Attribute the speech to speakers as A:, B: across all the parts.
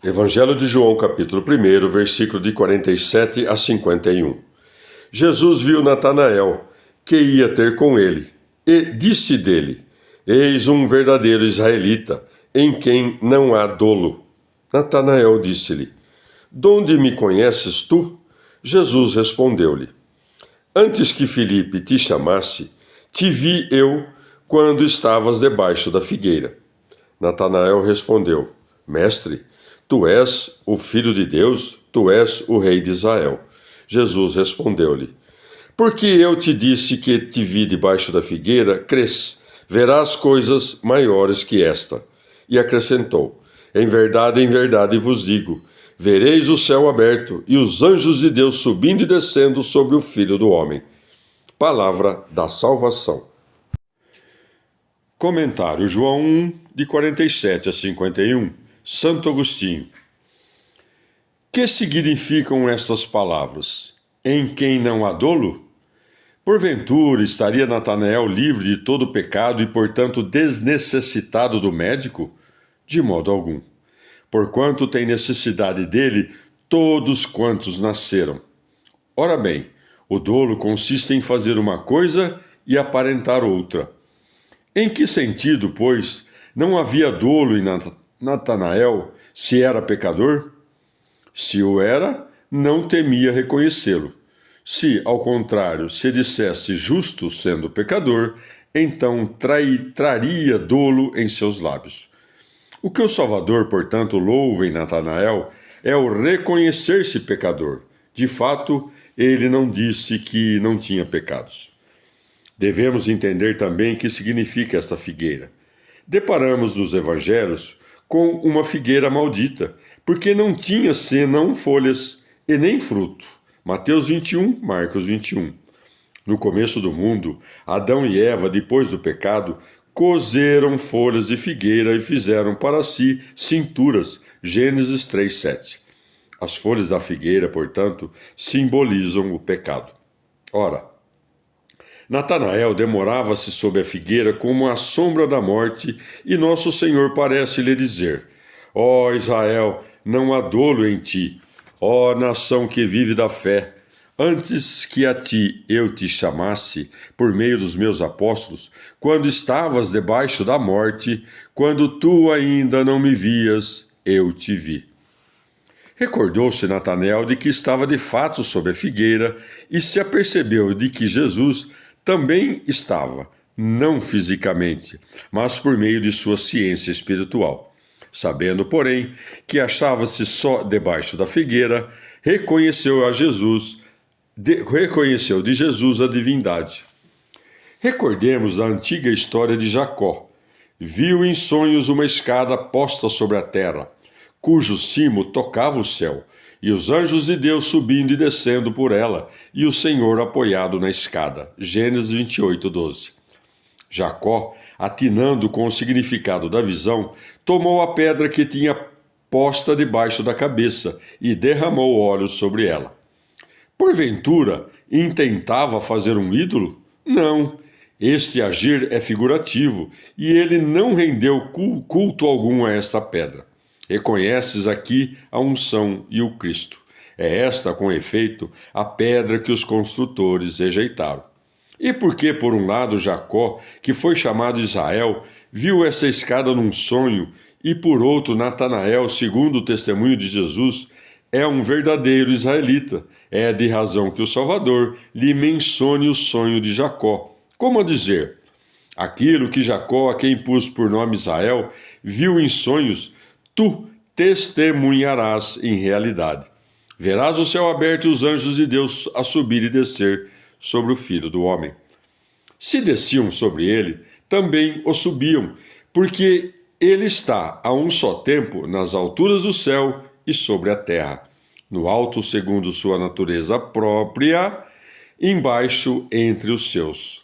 A: Evangelho de João, capítulo 1, versículo de 47 a 51. Jesus viu Natanael, que ia ter com ele, e disse dele: Eis um verdadeiro israelita, em quem não há dolo. Natanael disse-lhe: Donde me conheces tu? Jesus respondeu-lhe: Antes que Filipe te chamasse, te vi eu quando estavas debaixo da figueira. Natanael respondeu: Mestre, tu és o Filho de Deus, tu és o Rei de Israel. Jesus respondeu-lhe: Porque eu te disse que te vi debaixo da figueira, crês, verás coisas maiores que esta. E acrescentou: em verdade vos digo, vereis o céu aberto e os anjos de Deus subindo e descendo sobre o Filho do Homem. Palavra da salvação. Comentário João 1, de 47 a 51. Santo Agostinho. Que significam estas palavras? Em quem não há dolo? Porventura estaria Natanael livre de todo pecado e, portanto, desnecessitado do médico? De modo algum. Porquanto tem necessidade dele todos quantos nasceram. Ora bem, o dolo consiste em fazer uma coisa e aparentar outra. Em que sentido, pois, não havia dolo em Natanael se era pecador? Se o era, não temia reconhecê-lo. Se, ao contrário, se dissesse justo sendo pecador, então traria dolo em seus lábios. O que o Salvador, portanto, louva em Natanael é o reconhecer-se pecador. De fato, ele não disse que não tinha pecados. Devemos entender também o que significa esta figueira. Deparamos nos evangelhos com uma figueira maldita, porque não tinha senão folhas e nem fruto. Mateus 21, Marcos 21. No começo do mundo, Adão e Eva, depois do pecado, coseram folhas de figueira e fizeram para si cinturas. Gênesis 3:7. As folhas da figueira, portanto, simbolizam o pecado. Ora, Natanael demorava-se sob a figueira como a sombra da morte, e nosso Senhor parece lhe dizer: Ó Israel, não há dolo em ti, ó nação que vive da fé. Antes que a ti eu te chamasse, por meio dos meus apóstolos, quando estavas debaixo da morte, quando tu ainda não me vias, eu te vi. Recordou-se Natanael de que estava de fato sob a figueira e se apercebeu de que Jesus também estava, não fisicamente, mas por meio de sua ciência espiritual. Sabendo, porém, que achava-se só debaixo da figueira, reconheceu de Jesus a divindade. Recordemos a antiga história de Jacó. Viu em sonhos uma escada posta sobre a terra, cujo cimo tocava o céu, e os anjos de Deus subindo e descendo por ela, e o Senhor apoiado na escada. Gênesis 28:12. Jacó, atinando com o significado da visão, tomou a pedra que tinha posta debaixo da cabeça e derramou óleo sobre ela. Porventura, intentava fazer um ídolo? Não. Este agir é figurativo, e ele não rendeu culto algum a esta pedra. Reconheces aqui a unção e o Cristo. É esta, com efeito, a pedra que os construtores rejeitaram. E porque, por um lado, Jacó, que foi chamado Israel, viu essa escada num sonho, e por outro, Natanael, segundo o testemunho de Jesus, é um verdadeiro israelita, é de razão que o Salvador lhe mencione o sonho de Jacó. Como a dizer, aquilo que Jacó, a quem pus por nome Israel, viu em sonhos, tu testemunharás em realidade. Verás o céu aberto e os anjos de Deus a subir e descer sobre o Filho do Homem. Se desciam sobre ele, também o subiam, porque ele está a um só tempo nas alturas do céu e sobre a terra, no alto segundo sua natureza própria, embaixo entre os seus.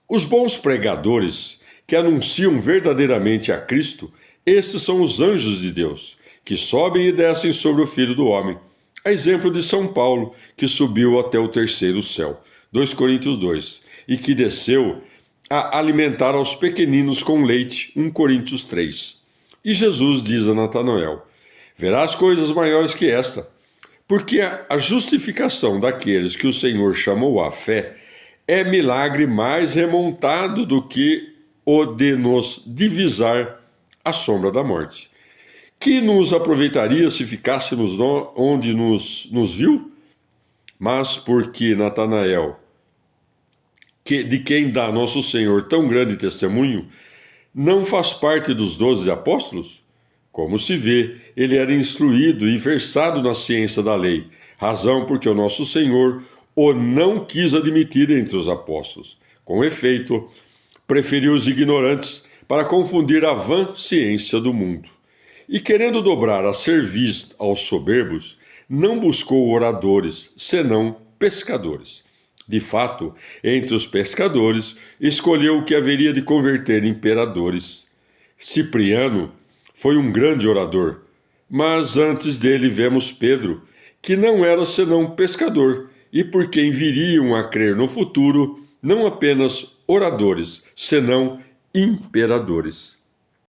A: Os bons pregadores que anunciam verdadeiramente a Cristo, esses são os anjos de Deus, que sobem e descem sobre o Filho do Homem. A exemplo de São Paulo, que subiu até o terceiro céu, 2 Coríntios 2, e que desceu a alimentar aos pequeninos com leite, 1 Coríntios 3. E Jesus diz a Natanael: Verás coisas maiores que esta. Porque a justificação daqueles que o Senhor chamou à fé é milagre mais remontado do que o de nos divisar à sombra da morte. Que nos aproveitaria se ficássemos onde nos viu? Mas porque Natanael, de quem dá nosso Senhor tão grande testemunho, não faz parte dos 12 apóstolos? Como se vê, ele era instruído e versado na ciência da lei, razão porque o nosso Senhor o não quis admitir entre os apóstolos. Com efeito, preferiu os ignorantes para confundir a vã ciência do mundo. E querendo dobrar a cerviz aos soberbos, não buscou oradores, senão pescadores. De fato, entre os pescadores, escolheu o que haveria de converter imperadores. Cipriano foi um grande orador, mas antes dele vemos Pedro, que não era senão pescador, e por quem viriam a crer no futuro não apenas oradores, senão imperadores.